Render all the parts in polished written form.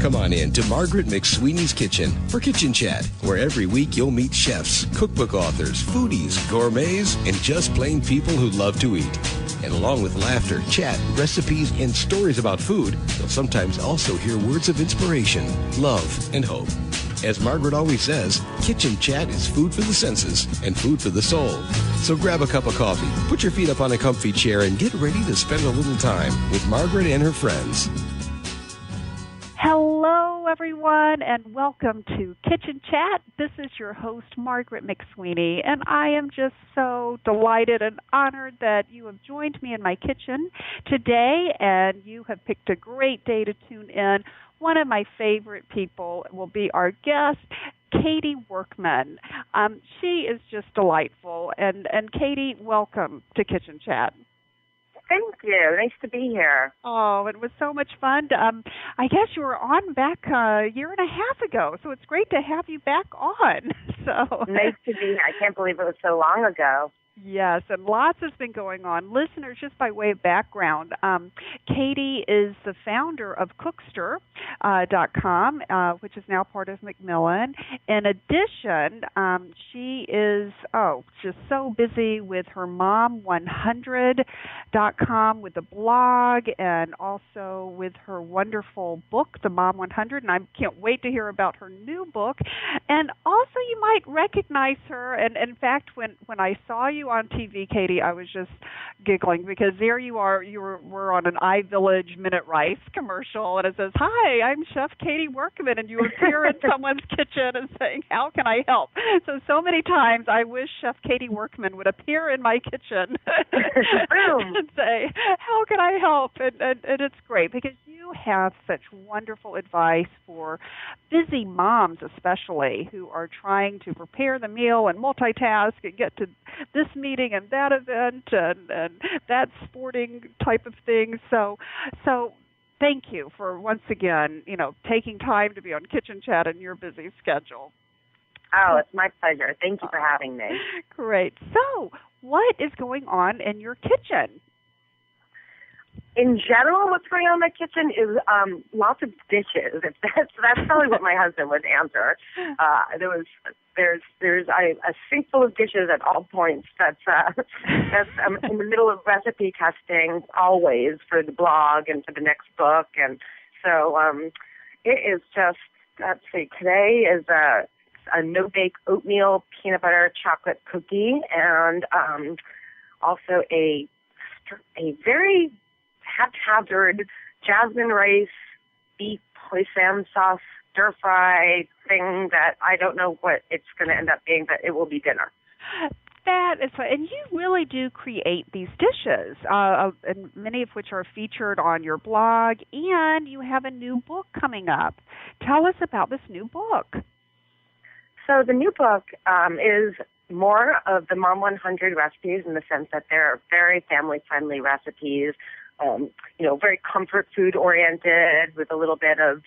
Come on in to Margaret McSweeney's Kitchen for Kitchen Chat, where every week you'll meet chefs, cookbook authors, foodies, gourmets, and just plain people who love to eat. And along with laughter, chat, recipes, and stories about food, you'll sometimes also hear words of inspiration, love, and hope. As Margaret always says, Kitchen Chat is food for the senses and food for the soul. So grab a cup of coffee, put your feet up on a comfy chair, and get ready to spend a little time with Margaret and her friends. Hello, everyone, and welcome to Kitchen Chat. This is your host, Margaret McSweeney, and I am just so delighted and honored that you have joined me in my kitchen today, and you have picked a great day to tune in. One of my favorite people will be our guest, Katie Workman. She is just delightful, and Katie, welcome to Kitchen Chat. Thank you. Nice to be here. Oh, it was so much fun. I guess you were on back a year and a half ago, so it's great to have you back on. So nice to be here. I can't believe it was so long ago. Yes, and lots has been going on. Listeners, just by way of background, Katie is the founder of Cookster.com, which is now part of Macmillan. In addition, she is, just so busy with her Mom100.com, with the blog, and also with her wonderful book, The Mom 100, and I can't wait to hear about her new book. And also you might recognize her, and in fact, when I saw you on TV, Katie, I was just giggling because there you are. We're on an iVillage Minute Rice commercial, and it says, "Hi, I'm Chef Katie Workman," and you appear in someone's kitchen and saying, "How can I help?" So many times I wish Chef Katie Workman would appear in my kitchen and say, "How can I help?" And it's great because you have such wonderful advice for busy moms, especially, who are trying to prepare the meal and multitask and get to this meeting and that event and that sporting type of thing. So thank you for once again, taking time to be on Kitchen Chat in your busy schedule. Oh, it's my pleasure. Thank you for having me. Great. So what is going on in your kitchen? In general, what's going on in my kitchen is lots of dishes. That's probably what my husband would answer. There's a sink full of dishes at all points. That's I'm in the middle of recipe testing always for the blog and for the next book, and so it is just. Let's see. Today is a no-bake oatmeal peanut butter chocolate cookie, and also a very haphazard jasmine rice, beef hoisin sauce, stir-fry thing that I don't know what it's going to end up being, but it will be dinner. That is fun. And you really do create these dishes, and many of which are featured on your blog, and you have a new book coming up. Tell us about this new book. So the new book is more of the Mom 100 recipes in the sense that they're very family-friendly recipes, very comfort food oriented with a little bit of,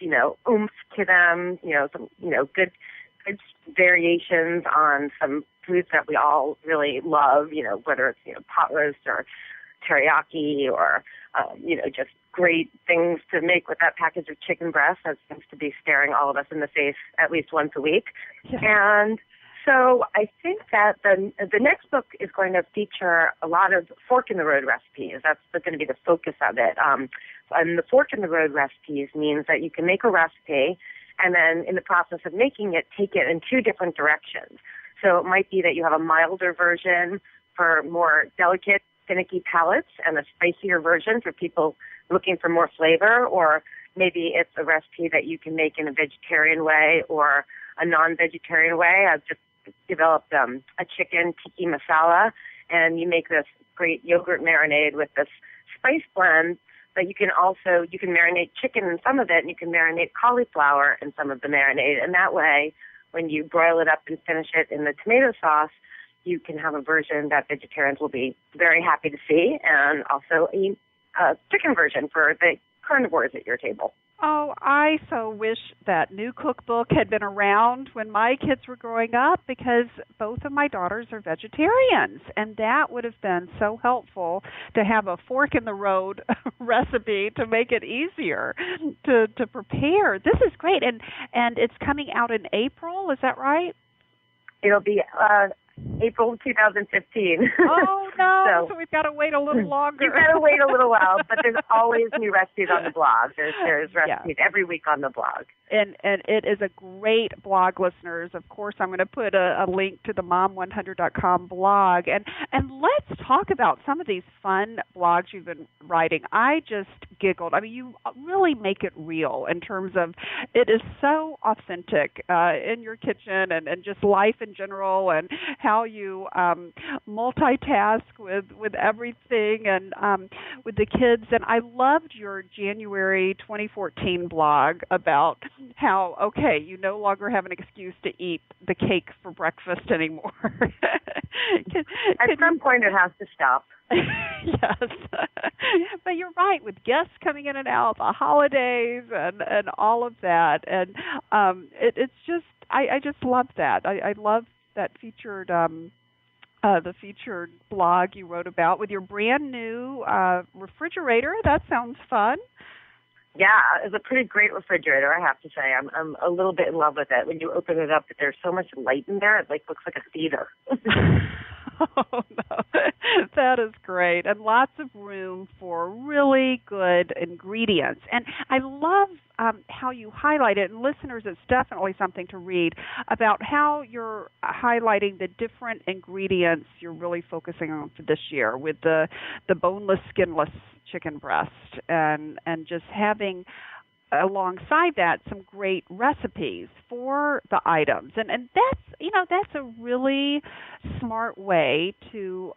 oomph to them, some, good variations on some foods that we all really love, whether it's, pot roast or teriyaki or, just great things to make with that package of chicken breast that seems to be staring all of us in the face at least once a week. Yeah. And so I think that the next book is going to feature a lot of fork-in-the-road recipes. That's going to be the focus of it. And the fork-in-the-road recipes means that you can make a recipe and then in the process of making it, take it in two different directions. So it might be that you have a milder version for more delicate, finicky palates and a spicier version for people looking for more flavor, or maybe it's a recipe that you can make in a vegetarian way or a non-vegetarian way. I've just developed a chicken tiki masala, and you make this great yogurt marinade with this spice blend, but you can marinate chicken in some of it, and you can marinate cauliflower in some of the marinade, and that way, when you broil it up and finish it in the tomato sauce, you can have a version that vegetarians will be very happy to see, and also a chicken version for the carnivores at your table. Oh, I so wish that new cookbook had been around when my kids were growing up, because both of my daughters are vegetarians, and that would have been so helpful to have a fork in the road recipe to make it easier to prepare. This is great, and it's coming out in April, is that right? It'll be April 2015. Oh, no, so we've got to wait a little longer. You've got to wait a little while, but there's always new recipes on the blog. There's recipes every week on the blog. And it is a great blog, listeners. Of course, I'm going to put a link to the mom100.com blog. And let's talk about some of these fun blogs you've been writing. I just giggled. I mean, you really make it real in terms of it is so authentic in your kitchen and just life in general, and how you multitask with everything and with the kids. And I loved your January 2014 blog about how, okay, you no longer have an excuse to eat the cake for breakfast anymore. At some point it has to stop. Yes. But you're right, with guests coming in and out, the holidays and all of that. And it's just, I just love that. I love that featured the featured blog you wrote about with your brand new refrigerator. That sounds fun. Yeah, it's a pretty great refrigerator, I have to say. I'm a little bit in love with it. When you open it up, there's so much light in there, it looks like a theater. Oh, no. That is great. And lots of room for really good ingredients. And I love how you highlight it. And listeners, it's definitely something to read about how you're highlighting the different ingredients you're really focusing on for this year with the boneless, skinless chicken breast, and just having alongside that some great recipes for the items, and that's a really smart way to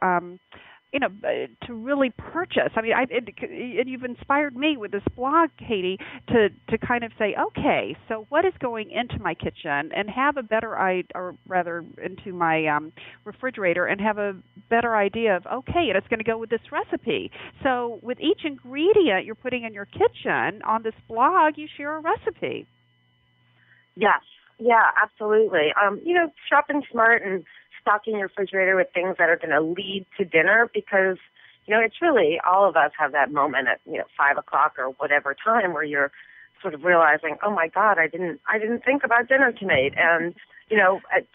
to really purchase. I mean, and you've inspired me with this blog, Katie, to kind of say, okay, so what is going into my kitchen, and have a better into my refrigerator, and have a better idea of, okay, and it's going to go with this recipe. So with each ingredient you're putting in your kitchen on this blog, you share a recipe. Yes. Yeah, absolutely. Shopping smart and stocking your refrigerator with things that are going to lead to dinner, because, it's really, all of us have that moment at, 5 o'clock or whatever time where you're sort of realizing, oh my God, I didn't think about dinner tonight. And, at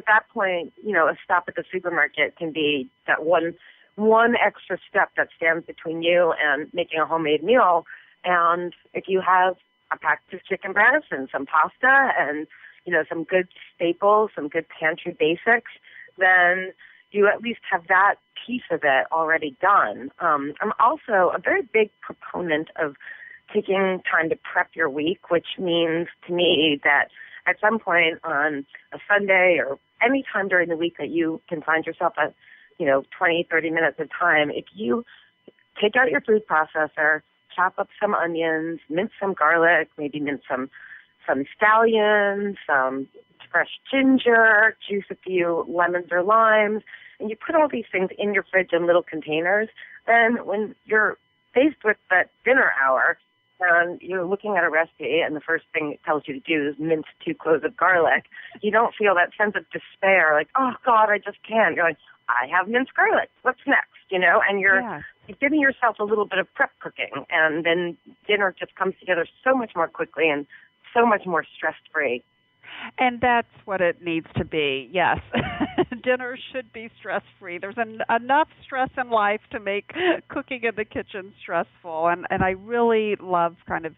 that point, a stop at the supermarket can be that one extra step that stands between you and making a homemade meal. And if you have a package of chicken breast and some pasta and, some good staples, some good pantry basics, then you at least have that piece of it already done. I'm also a very big proponent of taking time to prep your week, which means to me that at some point on a Sunday or any time during the week that you can find yourself at, 20, 30 minutes of time, if you take out your food processor, chop up some onions, mince some garlic, maybe mince some scallions, some fresh ginger, juice a few lemons or limes, and you put all these things in your fridge in little containers, then when you're faced with that dinner hour and you're looking at a recipe and the first thing it tells you to do is mince 2 cloves of garlic, you don't feel that sense of despair, like, oh, God, I just can't. You're like, I have minced garlic. What's next? And you're giving yourself a little bit of prep cooking, and then dinner just comes together so much more quickly and so much more stress-free. And that's what it needs to be, yes. Dinner should be stress-free. There's enough stress in life to make cooking in the kitchen stressful. And I really love kind of,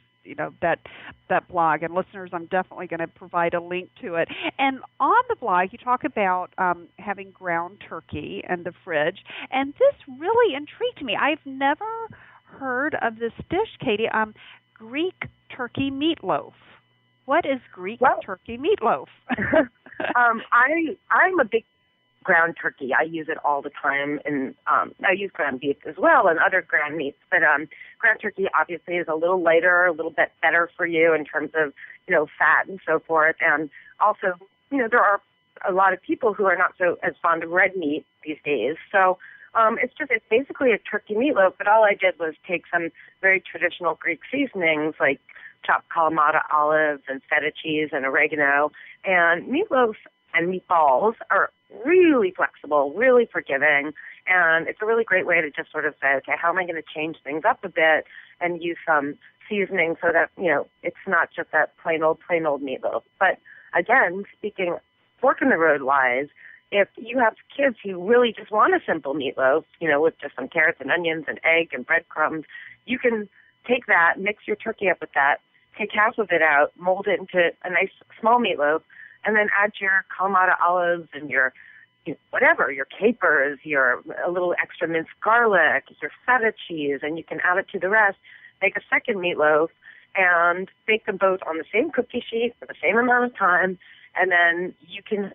that blog. And listeners, I'm definitely going to provide a link to it. And on the blog, you talk about having ground turkey in the fridge. And this really intrigued me. I've never heard of this dish, Katie, Greek turkey meatloaf. What is Greek turkey meatloaf? I'm a big ground turkey. I use it all the time, and I use ground beef as well and other ground meats. But ground turkey obviously is a little lighter, a little bit better for you in terms of fat and so forth. And also, there are a lot of people who are not so as fond of red meat these days. So It's basically a turkey meatloaf, but all I did was take some very traditional Greek seasonings like chopped Kalamata olives and feta cheese and oregano. And meatloaf and meatballs are really flexible, really forgiving, and it's a really great way to just sort of say, okay, how am I going to change things up a bit and use some seasoning so that, it's not just that plain old meatloaf. But again, speaking fork in the road wise, if you have kids who really just want a simple meatloaf, with just some carrots and onions and egg and breadcrumbs, you can take that, mix your turkey up with that, take half of it out, mold it into a nice small meatloaf, and then add your Kalamata olives and your whatever, your capers, a little extra minced garlic, your feta cheese, and you can add it to the rest. Make a second meatloaf and bake them both on the same cookie sheet for the same amount of time. And then you can,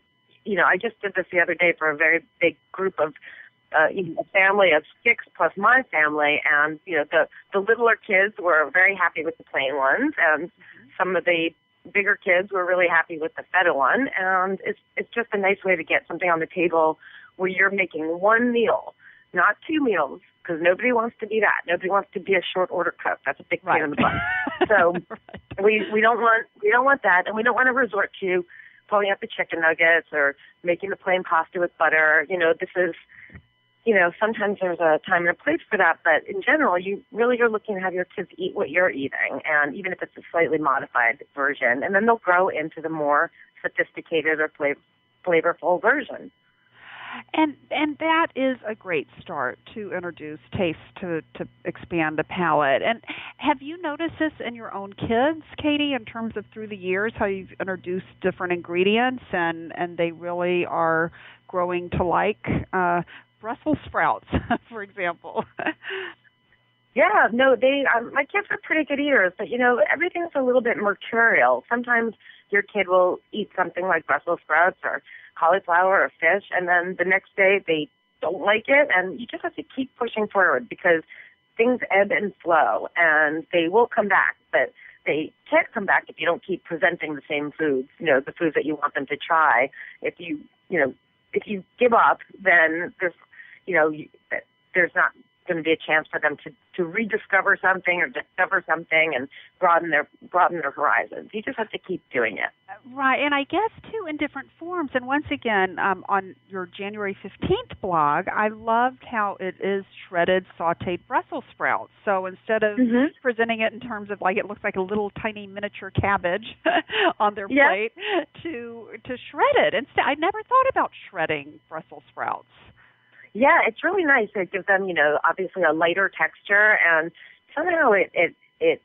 I just did this the other day for a very big group of, a family of 6 plus my family. And, the littler kids were very happy with the plain ones. And some of the bigger kids were really happy with the feta one. And it's just a nice way to get something on the table where you're making one meal, not 2 meals, because nobody wants to be that. Nobody wants to be a short order cook. That's a big pain in the butt. So we don't want that, and we don't want to resort to pulling out the chicken nuggets or making the plain pasta with butter. This is, sometimes there's a time and a place for that, but in general, you're looking to have your kids eat what you're eating, and even if it's a slightly modified version, and then they'll grow into the more sophisticated or flavorful version. And that is a great start to introduce taste to expand the palate. And have you noticed this in your own kids, Katie, in terms of through the years how you've introduced different ingredients and they really are growing to like Brussels sprouts, for example? Yeah, no, my kids are pretty good eaters, but everything's a little bit mercurial. Sometimes your kid will eat something like Brussels sprouts or cauliflower or fish, and then the next day they don't like it, and you just have to keep pushing forward because things ebb and flow, and they will come back, but they can't come back if you don't keep presenting the same foods, the foods that you want them to try. If you give up, then there's not going to be a chance for them to rediscover something or discover something and broaden their horizons. You just have to keep doing it. Right, and I guess, too, in different forms. And once again, on your January 15th blog, I loved how it is shredded, sautéed Brussels sprouts. So instead of presenting it in terms of it looks like a little tiny miniature cabbage on their plate, to shred it. Instead, I never thought about shredding Brussels sprouts. Yeah, it's really nice. It gives them, obviously a lighter texture, and somehow it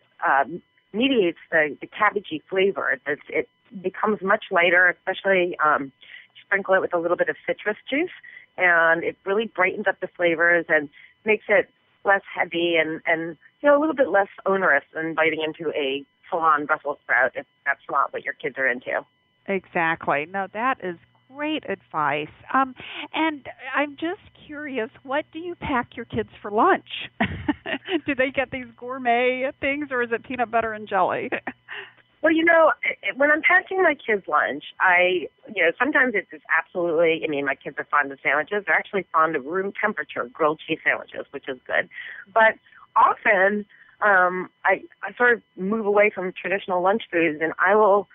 mediates the cabbagey flavor. It becomes much lighter, especially sprinkle it with a little bit of citrus juice, and it really brightens up the flavors and makes it less heavy and a little bit less onerous than biting into a full-on Brussels sprout if that's not what your kids are into. Exactly. No, that is great advice. And I'm just curious, what do you pack your kids for lunch? Do they get these gourmet things, or is it peanut butter and jelly? Well, when I'm packing my kids' lunch, sometimes it's absolutely, my kids are fond of sandwiches. They're actually fond of room temperature grilled cheese sandwiches, which is good. But often, I sort of move away from traditional lunch foods, and I will,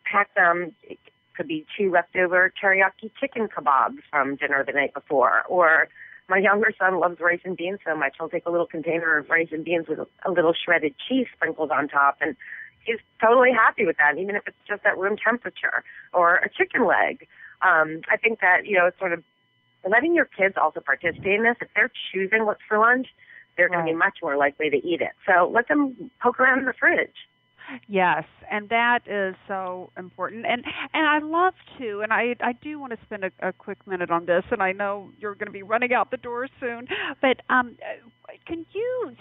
pack them. It could be 2 leftover teriyaki chicken kebabs from dinner the night before, or my younger son loves rice and beans so much, he'll take a little container of rice and beans with a little shredded cheese sprinkled on top, and he's totally happy with that, even if it's just at room temperature, or a chicken leg. I think that, it's sort of letting your kids also participate in this. If they're choosing what's for lunch, they're going to be much more likely to eat it. So let them poke around in the fridge. Yes, and that is so important. And I love to, and I do want to spend a quick minute on this, and I know you're going to be running out the door soon, but can you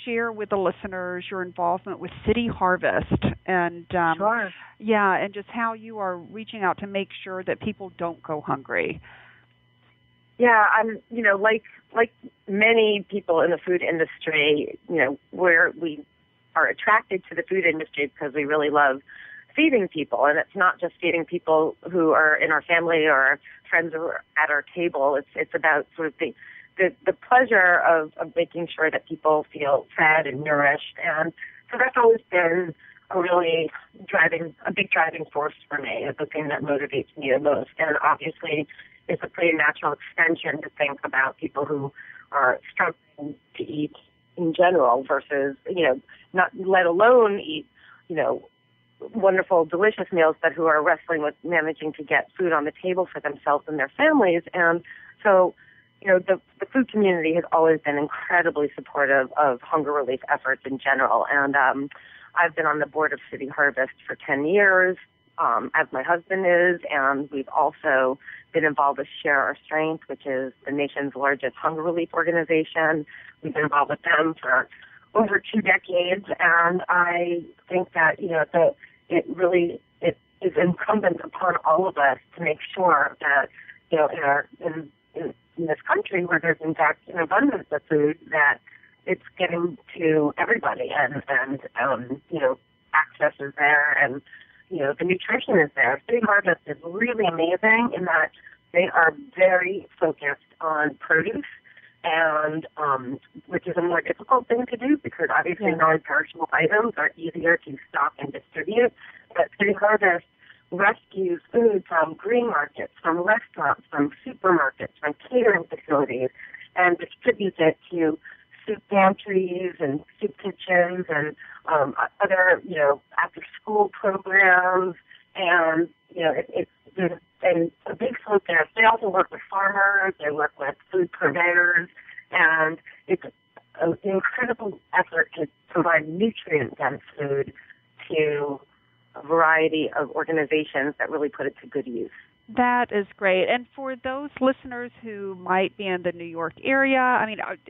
share with the listeners your involvement with City Harvest and Sure. Yeah, and just how you are reaching out to make sure that people don't go hungry? Yeah, I'm, like many people in the food industry, where we are attracted to the food industry because we really love feeding people. And it's not just feeding people who are in our family or friends are at our table. It's about sort of the pleasure of making sure that people feel fed and nourished. And so that's always been a big driving force for me, is the thing that motivates me the most. And obviously, it's a pretty natural extension to think about people who are struggling to eat in general versus, not let alone eat, wonderful, delicious meals, but who are wrestling with managing to get food on the table for themselves and their families. And so, the food community has always been incredibly supportive of hunger relief efforts in general. And I've been on the board of City Harvest for 10 years, as my husband is, and we've also been involved with Share Our Strength, which is the nation's largest hunger relief organization. We've been involved with them for over 2 decades, and I think that, it is incumbent upon all of us to make sure that, in this country where there's in fact an abundance of food, that it's getting to everybody, and access is there, and the nutrition is there. City Harvest is really amazing in that they are very focused on produce, and which is a more difficult thing to do because obviously non-perishable items are easier to stock and distribute. But City Harvest rescues food from green markets, from restaurants, from supermarkets, from catering facilities, and distributes it to soup pantries and soup kitchens and other, after-school programs. And, it's a big focus. They also work with farmers. They work with food purveyors. And it's an incredible effort to provide nutrient-dense food to a variety of organizations that really put it to good use. That is great. And for those listeners who might be in the New York area,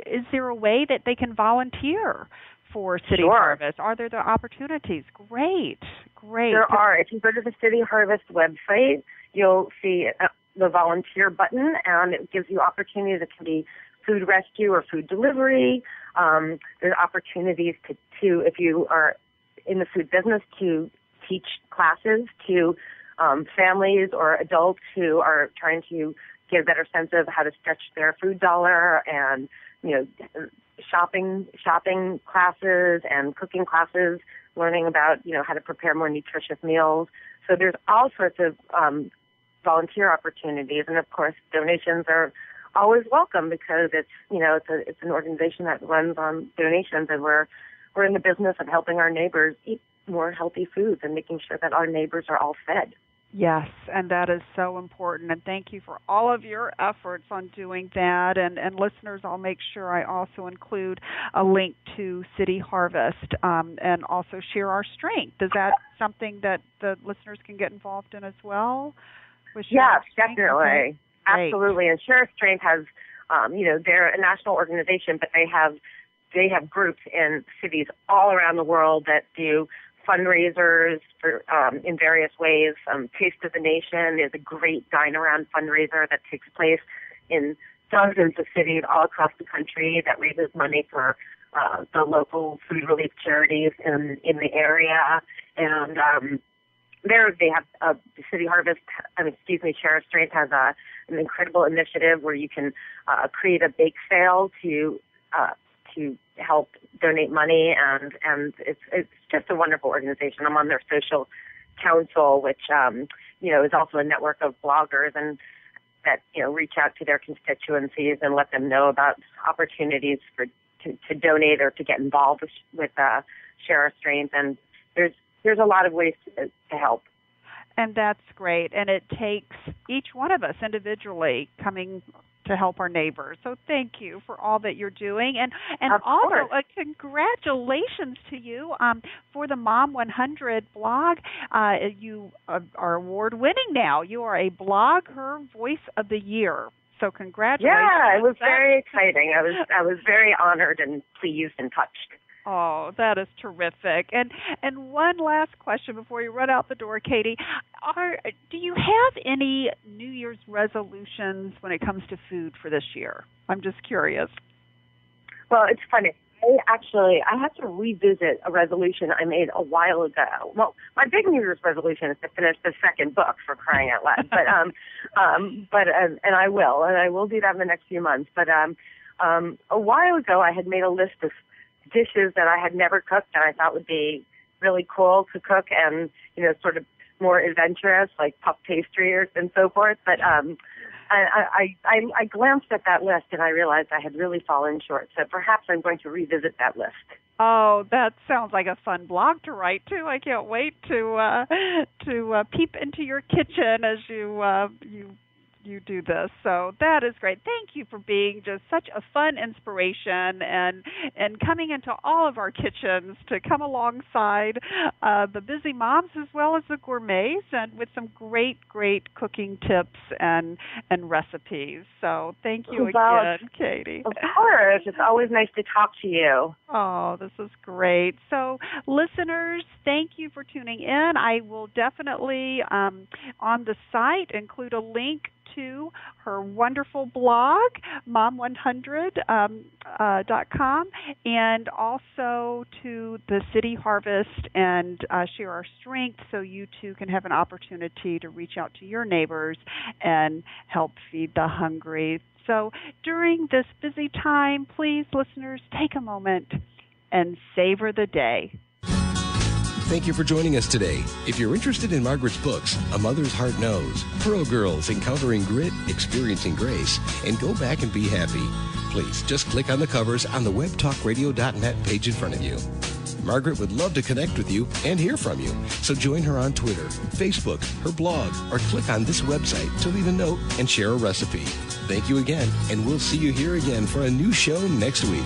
is there a way that they can volunteer for City Harvest? Are there the opportunities? Great. There are. If you go to the City Harvest website, you'll see the volunteer button, and it gives you opportunities. It can be food rescue or food delivery. There's opportunities to, if you are in the food business, to teach classes to families or adults who are trying to get a better sense of how to stretch their food dollar, and shopping classes and cooking classes, learning about how to prepare more nutritious meals. So there's all sorts of volunteer opportunities, and of course donations are always welcome because it's it's an organization that runs on donations, and we're in the business of helping our neighbors eat more healthy foods and making sure that our neighbors are all fed. Yes, and that is so important. And thank you for all of your efforts on doing that. And listeners, I'll make sure I also include a link to City Harvest and also Share Our Strength. Is that something that the listeners can get involved in as well? Yes, definitely. Okay. Absolutely. And Share Our Strength has, they're a national organization, but they have groups in cities all around the world that do fundraisers for in various ways. Taste of the Nation is a great dine-around fundraiser that takes place in dozens of cities all across the country that raises money for the local food relief charities in the area. And there they have the City Harvest, Share Our Strength has an incredible initiative where you can create a bake sale to help donate money, and it's just a wonderful organization. I'm on their social council, which is also a network of bloggers and that reach out to their constituencies and let them know about opportunities to donate or to get involved with Share Our Strength. And there's a lot of ways to help. And that's great. And it takes each one of us individually coming to help our neighbors. So thank you for all that you're doing. And also congratulations to you for the Mom 100 blog. You are award-winning now. You are a Blogger Voice of the Year. So congratulations. Yeah, it was very exciting. I was very honored and pleased and touched. Oh, that is terrific. And one last question before you run out the door, Katie. Do you have any New Year's resolutions when it comes to food for this year? I'm just curious. Well, it's funny. I have to revisit a resolution I made a while ago. Well, my big New Year's resolution is to finish the second book, for crying out loud. And I will do that in the next few months. But a while ago, I had made a list of dishes that I had never cooked and I thought would be really cool to cook and, sort of more adventurous, like puff pastry and so forth. But I glanced at that list and I realized I had really fallen short. So perhaps I'm going to revisit that list. Oh, that sounds like a fun blog to write too. I can't wait to peep into your kitchen as you do this. So that is great. Thank you for being just such a fun inspiration and coming into all of our kitchens to come alongside the busy moms as well as the gourmets and with some great cooking tips and recipes. So thank you again, Katie. Of course. It's always nice to talk to you. Oh, this is great. So listeners, thank you for tuning in. I will definitely on the site include a link to her wonderful blog, mom100.com, and also to the City Harvest and Share Our Strength, so you too can have an opportunity to reach out to your neighbors and help feed the hungry. So during this busy time, please, listeners, take a moment and savor the day. Thank you for joining us today. If you're interested in Margaret's books, A Mother's Heart Knows, Pearl Girls, Encountering Grit, Experiencing Grace, and Go Back and Be Happy, please just click on the covers on the webtalkradio.net page in front of you. Margaret would love to connect with you and hear from you, so join her on Twitter, Facebook, her blog, or click on this website to leave a note and share a recipe. Thank you again, and we'll see you here again for a new show next week.